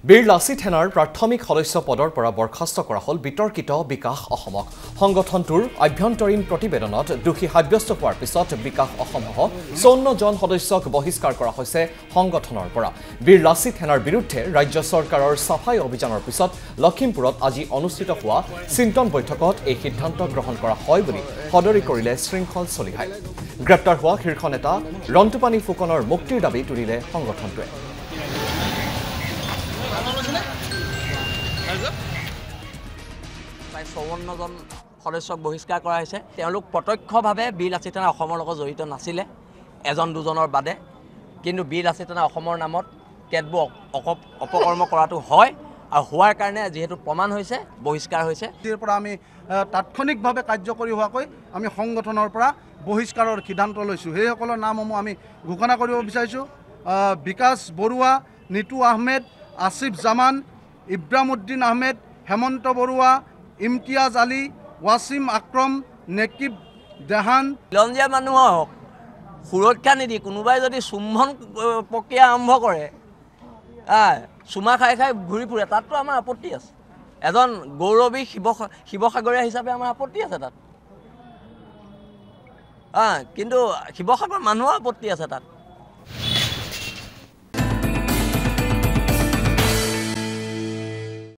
বীৰ লাচিত সেনাৰ প্ৰাথমিক সদস্য পদৰ পৰা বৰখাস্ত কৰা হ'ল বিতৰ্কিত বিকাশ অসমক। সংগঠনটোৰ আভ্যন্তৰীণ প্ৰতিবেদনত দোষী সাব্যস্ত হোৱাৰ পিছত বিকাশ অসমসহ ৫৪ জন সদস্যক বহিষ্কাৰ কৰা হৈছে সংগঠনৰ পৰা। বীৰ লাচিত সেনাৰ বিৰুদ্ধে ৰাজ্য চৰকাৰৰ চাফাই অভিযানৰ পিছত লখিমপুৰত আজি অনুষ্ঠিত হোৱা চিন্তন বৈঠকত এই সিদ্ধান্ত গ্ৰহণ কৰা হয় বুলি সদৰি কৰিলে শৃংখল চলিহাই। গ্ৰেপ্তাৰ হোৱা শীৰ্ষ নেতা ৰন্তুপানী ফুকনৰ মুক্তিৰ দাবী তুলিলে সংগঠনটোৱে। প্ৰায় ৫৪ জন সদস্যক বহিষ্কাৰ কৰা হৈছে। তেওঁলোক প্ৰত্যক্ষভাৱে বীৰ লাচিত সেনা অসমৰ লগত জড়িত নাছিলে, এজন দুজনৰ বাদে। কিন্তু বীৰ লাচিত সেনা অসমৰ নামত কেতবোৰ অপকৰ্ম কৰাটো হয়, আৰু হোৱাৰ কাৰণে যিহেতু প্ৰমাণ হৈছে বহিষ্কাৰ হৈছে। ইয়াৰ পৰা আমি তাৎক্ষণিকভাৱে কাৰ্যকৰী হোৱাকৈ আমি সংগঠনৰ পৰা বহিষ্কাৰৰ সিদ্ধান্ত লৈছোঁ। সেইসকলৰ নামসমূহ আমি ঘোষণা কৰিব বিচাৰিছোঁ। বিকাশ বৰুৱা, নিতু আহমেদ, আসিফ জামান, ইব্ৰাহিমউদ্দিন আহমেদ, হেমন্ত বৰুৱা, ইমতিয়াজ আলী, ৱাছিম আক্ৰম, নেকিব দেহান। খিলঞ্জীয়া মানুহক সুৰক্ষা নিদি কোনোবাই যদি চুম্বন প্ৰক্ৰিয়া আৰম্ভ কৰে, চুমা খাই খাই ঘূৰি ফুৰে, তাততো আমাৰ আপত্তি আছে। এজন গৌৰৱী শিৱসাগৰীয়া হিচাপে আমাৰ আপত্তি আছে তাত। কিন্তু শিৱসাগৰ মানুহৰ আপত্তি আছে তাত।